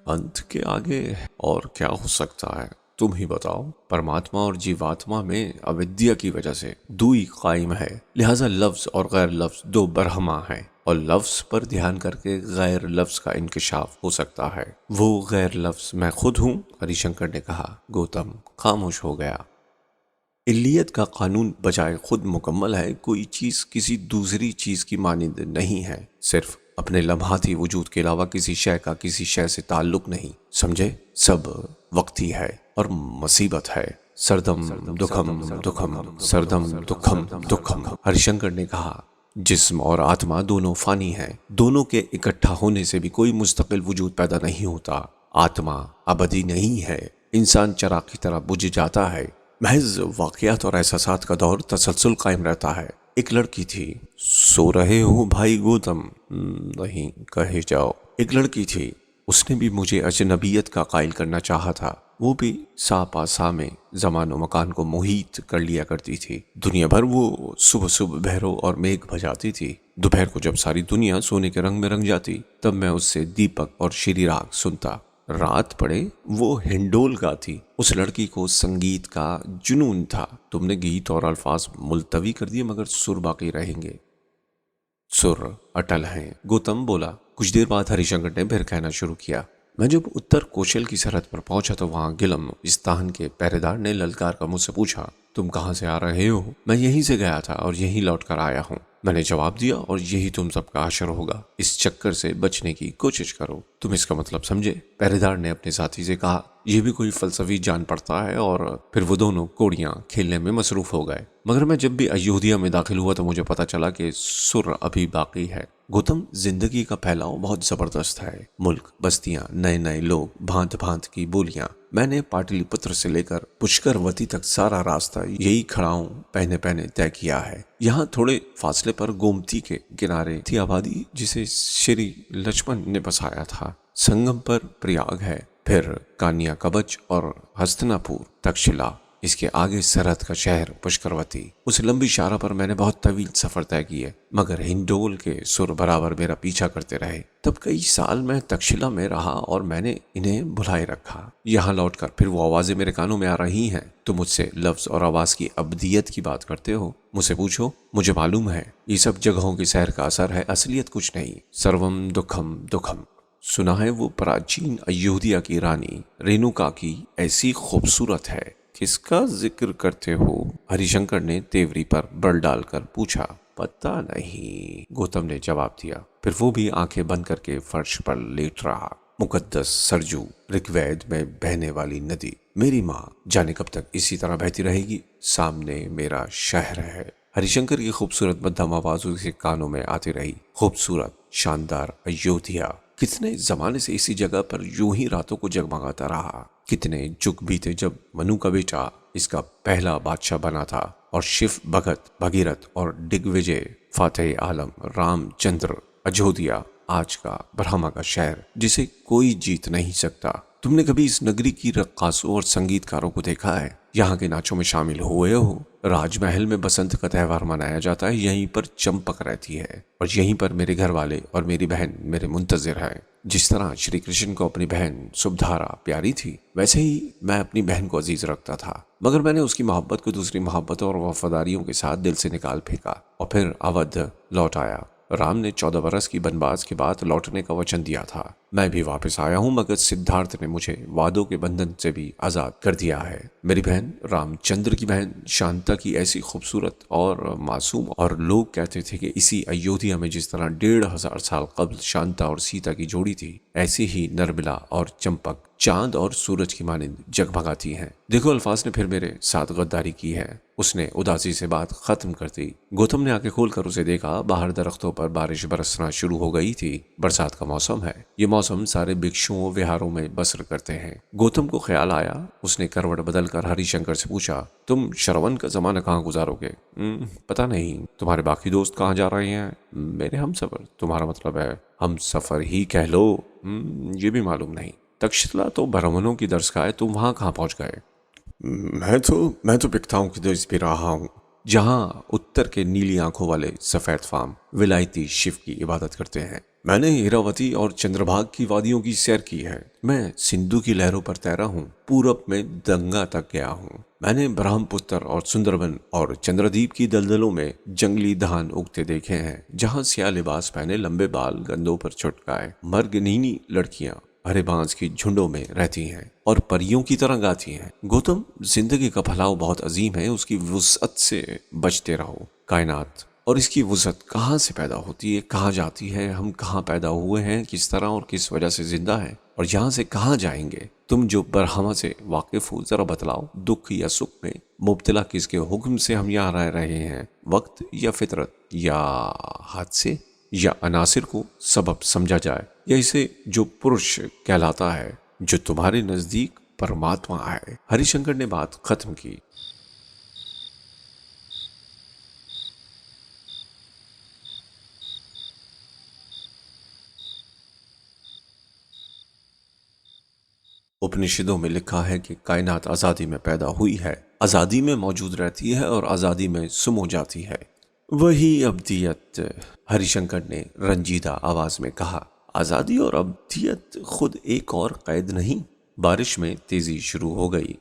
अंत के आगे और क्या हो सकता है, तुम ही बताओ। परमात्मा और जीवात्मा में अविद्या की वजह से दुई कायम है, लिहाजा लफ्ज और गैर लफ्ज दो बरहमा है और लफ्ज पर ध्यान करके गैर लफ्ज का इंकशाफ हो सकता है। वो गैर लफ्ज मैं खुद हूँ, हरिशंकर ने कहा। गौतम खामोश हो गया। इल्लियत का कानून बजाय खुद मुकम्मल है। कोई चीज किसी दूसरी चीज की मानिंद नहीं है। सिर्फ अपने लम्हाती वजूद के अलावा किसी शय का किसी शय से ताल्लुक नहीं, समझे? सब वक्ती है और मुसीबत है। सरदम दुखम दुखम, सरदम दुखम दुखम। हरिशंकर ने कहा, जिस्म और आत्मा दोनों फानी हैं। दोनों के इकट्ठा होने से भी कोई मुस्तकिल वजूद पैदा नहीं होता। आत्मा अबदी नहीं है। इंसान चिराग की तरह बुझ जाता है। महज वाक़यात और एहसासात का दौर तसलसल कायम रहता है। एक लड़की थी। सो रहे हो भाई गौतम? नहीं, कहे जाओ। एक लड़की थी, उसने भी मुझे अजनबियत का कायल करना चाहा था। वो भी सा पासा में जमान व मकान को मोहित कर लिया करती थी। दुनिया भर वो सुबह सुबह बहरों और मेघ भजाती थी। दोपहर को जब सारी दुनिया सोने के रंग में रंग जाती, तब मैं उससे दीपक और श्री राग सुनता। रात पड़े वो हिंडोल गाती। उस लड़की को संगीत का जुनून था। तुमने गीत और अल्फाज मुलतवी कर दिए, मगर सुर बाकी रहेंगे। सुर अटल हैं, गौतम बोला। कुछ देर बाद हरिशंकर ने फिर कहना शुरू किया। मैं जब उत्तर कौशल की सरहद पर पहुंचा तो वहां गिलम इस्तान के पहरेदार ने ललकार कर मुझसे पूछा, तुम कहाँ से आ रहे हो? मैं यहीं से गया था और यहीं लौट कर आया हूँ, मैंने जवाब दिया। और यही तुम सबका आशर होगा। इस चक्कर से बचने की कोशिश करो। तुम इसका मतलब समझे? पहरेदार ने अपने साथी से कहा। ये भी कोई फलसफी जान पड़ता है। और फिर वो दोनों कोड़ियां खेलने में मसरूफ हो गए। मगर मैं जब भी अयोध्या में दाखिल हुआ तो मुझे पता चला कि सुर अभी बाकी है। गौतम, जिंदगी का फैलाव बहुत जबरदस्त है। मुल्क, बस्तियां, नए नए लोग, भांत भांत की बोलियां। मैंने पाटलिपुत्र से लेकर पुष्करवती तक सारा रास्ता यही खड़ाऊं पहने पहने तय किया है। यहाँ थोड़े फासले पर गोमती के किनारे थी आबादी जिसे श्री लक्ष्मण ने बसाया था। संगम पर प्रयाग है, फिर कान्या कवच और हस्तिनापुर, तक्षशिला, इसके आगे सरहद का शहर पुष्करवती। उस लंबी शारा पर मैंने बहुत तवील सफर तय किए, मगर हिंडोल के सुर बराबर मेरा पीछा करते रहे। तब कई साल मैं तक्षशिला में रहा और मैंने इन्हें भुलाए रखा। यहाँ लौटकर फिर वो आवाजें मेरे कानों में आ रही हैं। तुम मुझसे लफ्ज और आवाज की अब्दियत की बात करते हो। मुझसे पूछो, मुझे मालूम है ये सब जगहों की सैर का असर है, असलियत कुछ नहीं। सर्वम दुखम दुखम। सुना है वो प्राचीन अयोध्या की रानी रेणुका की ऐसी खूबसूरत है। किसका जिक्र करते हो? हरिशंकर ने तेवरी पर बल डालकर पूछा। पता नहीं, गौतम ने जवाब दिया। फिर वो भी आंखें बंद करके फर्श पर लेट रहा। मुकद्दस सरजू, ऋग्वेद में बहने वाली नदी। मेरी माँ, जाने कब तक इसी तरह बहती रहेगी। सामने मेरा शहर है। हरिशंकर की खूबसूरत मध्यम आवाज उसके कानों में आती रही। खूबसूरत, शानदार अयोध्या कितने जमाने से इसी जगह पर यूं ही रातों को जगमगाता रहा। कितने जुग बीते जब मनु का बेटा इसका पहला बादशाह बना था और शिव भगत, भगीरथ और दिग्विजय, फातेह आलम, रामचंद्र, अयोध्या आज का ब्रह्मा का शहर जिसे कोई जीत नहीं सकता। तुमने कभी इस नगरी की रक्कासों और संगीतकारों को देखा है? यहाँ के नाचों में शामिल हुए हो? राजमहल में बसंत का त्योहार मनाया जाता है, यहीं पर चंपक रहती है और यहीं पर मेरे घर वाले और मेरी बहन मेरे मुंतजिर है। जिस तरह श्री कृष्ण को अपनी बहन शुभधारा प्यारी थी, वैसे ही मैं अपनी बहन को अजीज रखता था। मगर मैंने उसकी मोहब्बत को दूसरी मोहब्बतों और वफादारियों के साथ दिल से निकाल फेंका और फिर अवध लौट आया। राम ने 14 बरस की वनवास के बाद लौटने का वचन दिया था। मैं भी वापस आया हूँ, मगर सिद्धार्थ ने मुझे वादों के बंधन से भी आजाद कर दिया है। मेरी बहन रामचंद्र की बहन शांता की ऐसी खूबसूरत और मासूम, और लोग कहते थे कि इसी अयोध्या में जिस तरह 1500 साल कबल शांता और सीता की जोड़ी थी, ऐसी ही नरमिला और चंपक चांद और सूरज की मानिंद जगमगाती हैं। देखो, अल्फाज ने फिर मेरे साथ गद्दारी की है। उसने उदासी से बात खत्म कर दी। गौतम ने आंखें खोलकर उसे देखा। बाहर दरख्तों पर बारिश बरसना शुरू हो गई थी। बरसात का मौसम है। ये मौसम सारे भिक्षुओं विहारों में बसर करते हैं। गौतम को ख्याल आया। उसने करवट बदलकर हरिशंकर से पूछा, तुम श्रवण का जमाना कहाँ गुजारोगे? पता नहीं। तुम्हारे बाकी दोस्त कहाँ जा रहे हैं? मेरे हम सफर। तुम्हारा मतलब है हम सफर ही कह लो। ये भी मालूम नहीं। तक्षशिला तो ब्राह्मणों की दरगाह है, तुम वहां कहाँ पहुंच गए? मैं तो पिकताओं की दर्ज पे रहा हूँ, जहाँ उत्तर के नीली आंखों वाले सफेद फार्म विलायती शिव की इबादत करते हैं। मैंने हीरावती और चंद्रभाग की वादियों की सैर की है। मैं सिंधु की लहरों पर तैरा हूँ। पूरब में गंगा तक गया हूँ। मैंने ब्रह्मपुत्र और सुंदरबन और चंद्रदीप की दलदलों में जंगली धान उगते देखे हैं, जहाँ सिया लिबास पहने लंबे बाल गंदों पर छुटकाए मर्गनीनी लड़कियां हरे बांस की झुंडों में रहती हैं और परियों की तरह गाती हैं। गौतम, जिंदगी का फैलाव बहुत अजीम है, उसकी वुसअत से बचते रहो। कायनात और इसकी वुसअत कहाँ से पैदा होती है, कहाँ जाती है, हम कहाँ पैदा हुए हैं, किस तरह और किस वजह से जिंदा है, और यहाँ से कहाँ जाएंगे? तुम जो बरहमा से वाकिफ हो, जरा बतलाओ, दुख या सुख में मुब्तला किसके हुक्म से हम यहाँ रह रहे हैं? वक्त या फितरत या हादसे या अनासिर को सबब समझा जाए, या इसे जो पुरुष कहलाता है, जो तुम्हारे नजदीक परमात्मा है? हरिशंकर ने बात खत्म की। उपनिषदों में लिखा है कि कायनात आजादी में पैदा हुई है, आजादी में मौजूद रहती है और आजादी में सुम हो जाती है। वही अब्दियत, हरिशंकर ने रंजीदा आवाज में कहा। आजादी और अब्दियत खुद एक और कैद नहीं। बारिश में तेजी शुरू हो गई।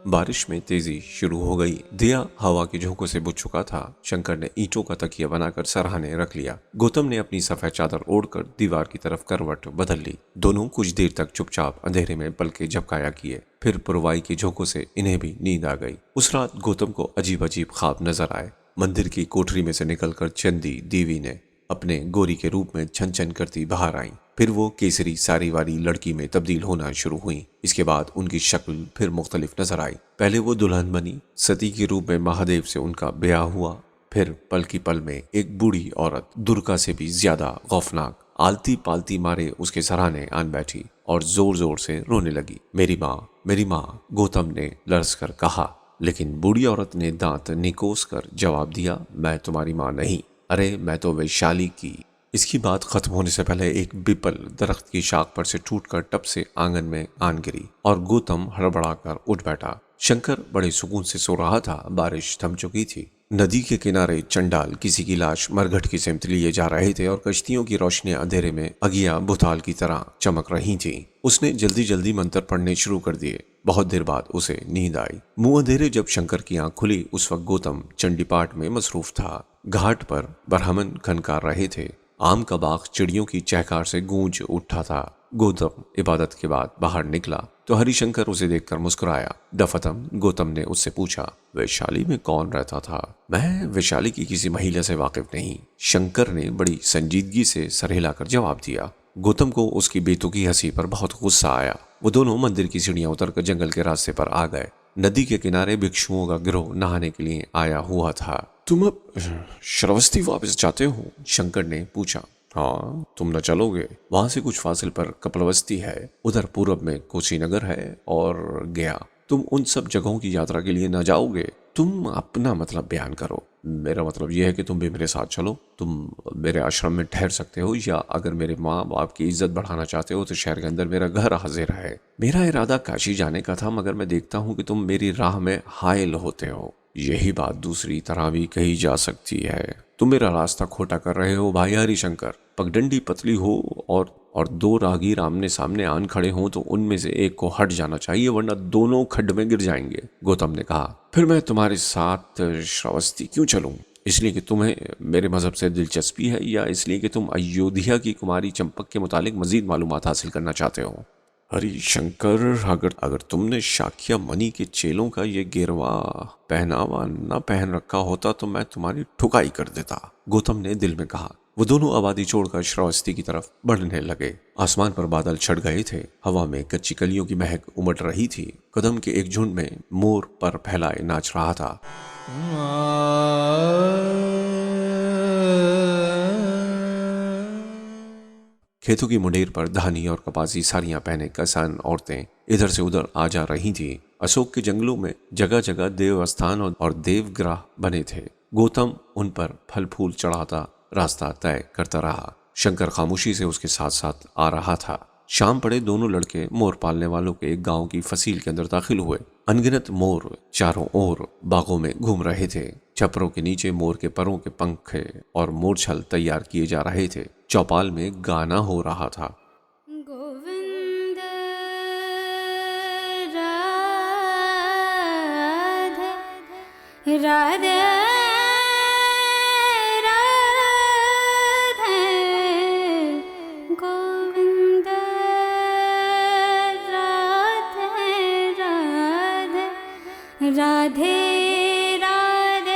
बारिश में तेजी शुरू हो गई। दिया हवा के झोंकों से बुझ चुका था। शंकर ने ईंटों का तकिया बनाकर सराहने रख लिया। गौतम ने अपनी सफेद चादर ओढ़कर दीवार की तरफ करवट बदल ली। दोनों कुछ देर तक चुपचाप अंधेरे में पलके झपकाया किए। फिर पुरवाई के झोंकों से इन्हें भी नींद आ गई। उस रात गौतम को अजीब अजीब ख्वाब नजर आए। मंदिर की कोठरी में से निकलकर चंदी देवी ने अपने गोरी के रूप में छन छन करती बाहर आई। फिर वो केसरी साड़ी वाली लड़की में तब्दील होना शुरू हुई। इसके बाद उनकी शक्ल फिर मुख्तलिफ नजर आई। पहले वो दुल्हन बनी, सती के रूप में महादेव से उनका ब्याह हुआ। फिर पल की पल में एक बूढ़ी औरत दुर्गा से भी ज्यादा खौफनाक आलती पालती मारे उसके सराहने आन बैठी और जोर जोर से रोने लगी। मेरी माँ, गौतम ने लरस कर कहा। लेकिन बूढ़ी औरत ने दांत निकोस कर जवाब दिया, मैं तुम्हारी माँ नहीं, अरे मैं तो वैशाली की। इसकी बात खत्म होने से पहले एक बिपल दरख्त की शाख पर से टूटकर टप से आंगन में आन गिरी और गौतम हड़बड़ाकर उठ बैठा। शंकर बड़े सुकून से सो रहा था। बारिश थम चुकी थी। नदी के किनारे चंडाल किसी की लाश मरघट की सिमत लिए जा रहे थे और कश्तियों की रोशनियां अंधेरे में अगिया बुताल की तरह चमक रही थीं। उसने जल्दी जल्दी मंत्र पढ़ने शुरू कर दिए। बहुत देर बाद उसे नींद आई। मुंह अंधेरे जब शंकर की आंख खुली, उस वक्त गौतम चंडी पाठ में मसरूफ था। घाट पर ब्राह्मण खनकार रहे थे। आम का बाग चिड़ियों की चहकार से गूंज उठा था। गौतम इबादत के बाद बाहर निकला तो हरिशंकर उसे देखकर मुस्कुराया। दफतम गौतम ने उससे पूछा, वैशाली में कौन रहता था? मैं वैशाली की किसी महिला से वाकिफ नहीं, शंकर ने बड़ी संजीदगी से सर हिलाकर जवाब दिया। गौतम को उसकी बेतुकी हंसी पर बहुत गुस्सा आया। वो दोनों मंदिर की सीढ़ियां उतरकर जंगल के रास्ते पर आ गए। नदी के किनारे भिक्षुओं का गिरोह नहाने के लिए आया हुआ था। तुम अब श्रावस्ती वापस जाते हो? शंकर ने पूछा। हाँ, तुम न चलोगे? वहां से कुछ फासिल पर कपिलवस्ती है, उधर पूरब में कोशीनगर है और गया। तुम उन सब जगहों की यात्रा के लिए न जाओगे? तुम अपना मतलब बयान करो। मेरा मतलब यह है कि तुम भी मेरे साथ चलो। तुम मेरे आश्रम में ठहर सकते हो, या अगर मेरे माँ बाप की इज्जत बढ़ाना चाहते हो तो शहर के अंदर मेरा घर हाजिर है। मेरा इरादा काशी जाने का था, मगर मैं देखता हूँ कि तुम मेरी राह में हायल होते हो। यही बात दूसरी तरह भी कही जा सकती है। तुम मेरा रास्ता खोटा कर रहे हो भाई हरिशंकर। पगडंडी पतली हो और दो राहगीर आमने सामने आन खड़े हों तो उनमें से एक को हट जाना चाहिए, वरना दोनों खड्ड में गिर जाएंगे। गौतम ने कहा। फिर मैं तुम्हारे साथ श्रावस्ती क्यों चलूं? इसलिए कि तुम्हें मेरे मजहब से दिलचस्पी है, या इसलिए कि तुम अयोध्या की कुमारी चंपक के मुतालिक मजीद मालूमात हासिल करना चाहते हो? हरिशंकर, अगर तुमने शाक्या मणि के चेलों का ये गिरवा पहनावा न पहन रखा होता तो मैं तुम्हारी ठुकाई कर देता, गौतम ने दिल में कहा। वो दोनों आबादी छोड़कर श्रावस्ती की तरफ बढ़ने लगे। आसमान पर बादल छट गए थे। हवा में कच्ची कलियों की महक उमड़ रही थी। कदम के एक झुंड में मोर पर फैलाए नाच रहा था। खेतों की मुंडेर पर धानी और कपासी साड़ियां पहने किसान औरतें इधर से उधर आ जा रही थी। अशोक के जंगलों में जगह जगह देवस्थान और देवग्रह बने थे। गौतम उन पर फल फूल चढ़ाता रास्ता तय करता रहा। शंकर खामोशी से उसके साथ साथ आ रहा था। शाम पड़े दोनों लड़के मोर पालने वालों के एक गांव की फसील के अंदर दाखिल हुए। अनगिनत मोर चारों ओर बागों में घूम रहे थे। छपरों के नीचे मोर के परों के पंखे और मोरछल तैयार किए जा रहे थे। चौपाल में गाना हो रहा था।
गोविंद राधे राधे राधे गोविंद राधे राधे राधे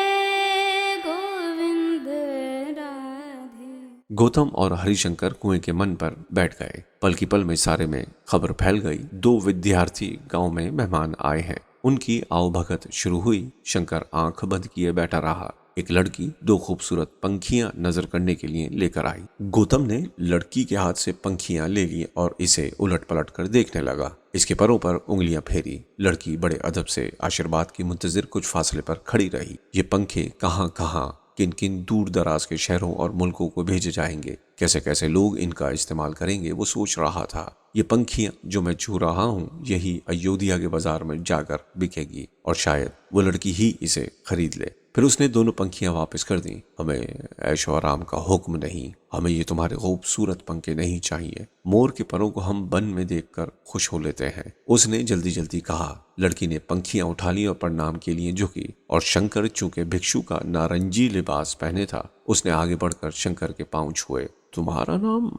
गौतम और हरिशंकर कुएं के मन पर बैठ गए। पल की पल में सारे में खबर फैल गई। दो विद्यार्थी गांव में मेहमान आए हैं। उनकी आवभगत शुरू हुई। शंकर आंख बंद किए बैठा रहा। एक लड़की दो खूबसूरत पंखियां नजर करने के लिए लेकर आई। गौतम ने लड़की के हाथ से पंखियां ले ली और इसे उलट पलट कर देखने लगा। इसके परों पर उंगलियां फेरी। लड़की बड़े अदब से आशीर्वाद की मुंतजिर कुछ फासले पर खड़ी रही। ये पंखे कहाँ कहाँ किन किन दूर दराज के शहरों और मुल्कों को भेजे जाएंगे, कैसे कैसे लोग इनका इस्तेमाल करेंगे, वो सोच रहा था। ये पंखियां जो मैं छू रहा हूँ, यही अयोध्या के बाजार में जाकर बिकेगी और शायद वो लड़की ही इसे खरीद ले। फिर उसने दोनों पंखियां वापस कर दी। हमें ऐशो आराम का हुक्म नहीं, हमें ये तुम्हारे खूबसूरत पंखे नहीं चाहिए। मोर के परों को हम वन में देखकर खुश हो लेते हैं, उसने जल्दी जल्दी कहा। लड़की ने पंखियां उठा ली और प्रणाम के लिए झुकी, और शंकर चूंकि भिक्षु का नारंगी लिबास पहने था, उसने आगे बढ़कर शंकर के पांव छुए। तुम्हारा नाम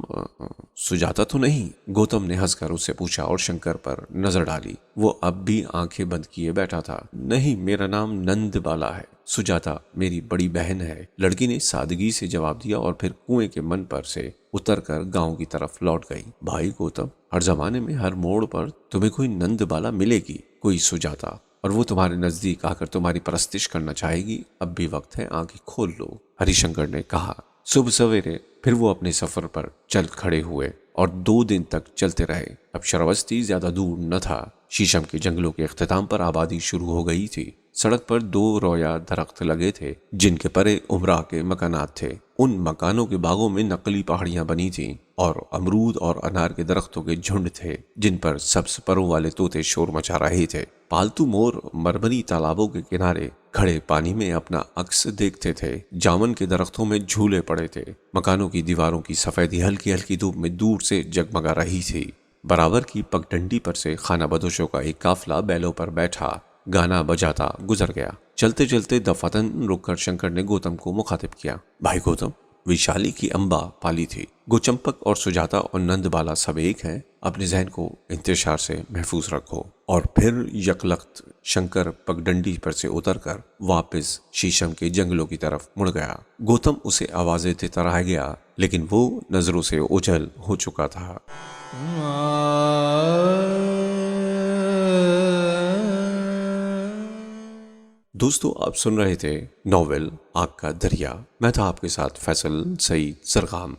सुजाता तो नहीं? गौतम ने हंसकर उससे पूछा और शंकर पर नजर डाली। वो अब भी आंखें बंद किए बैठा था। नहीं, मेरा नाम नंद बाला है। सुजाता मेरी बड़ी बहन है, लड़की ने सादगी से जवाब दिया और फिर कुएं के मन पर से उतरकर गांव की तरफ लौट गई। भाई गौतम, हर जमाने में हर मोड़ पर तुम्हें कोई नंद बाला मिलेगी, कोई सुजाता, और वो तुम्हारे नजदीक आकर तुम्हारी परस्तिश करना चाहेगी। अब भी वक्त है, आंखें खोल लो, हरिशंकर ने कहा। सुबह सवेरे फिर वो अपने सफर पर चल खड़े हुए और 2 दिन तक चलते रहे। अब श्रावस्ती ज्यादा दूर न था। शीशम के जंगलों के इख्तिताम पर आबादी शुरू हो गई थी। सड़क पर 2 रोया दरख्त लगे थे जिनके परे उमरा के मकानात थे। उन मकानों के बागों में नकली पहाड़ियां बनी थीं और अमरूद और अनार के दरख्तों के झुंड थे जिन पर सब्ज परों वाले तोते शोर मचा रहे थे। पालतू मोर मरमरी तालाबों के किनारे खड़े पानी में अपना अक्स देखते थे। जामुन के दरख्तों में झूले पड़े थे। मकानों की दीवारों की सफेदी हल्की हल्की धूप में दूर से जगमगा रही थी। बराबर की पगडंडी पर से खाना बदोशों का एक काफला बैलों पर बैठा गाना बजाता गुजर गया। चलते चलते दफातन रुककर शंकर ने गौतम को मुखातिब किया। भाई गौतम, विशाली की अम्बा पाली थी। गोचंपक और सुजाता और नंदबाला सब एक हैं। अपने जहन को इंतशार से महफूज रखो। और फिर यकलख्त शंकर पगडंडी पर से उतरकर वापस शीशम के जंगलों की तरफ मुड़ गया। गौतम उसे आवाजें देता रह गया, लेकिन वो नजरों से ओझल हो चुका था। दोस्तों, आप सुन रहे थे नॉवेल आग का दरिया। मैं था आपके साथ फैसल सईद सरगाम।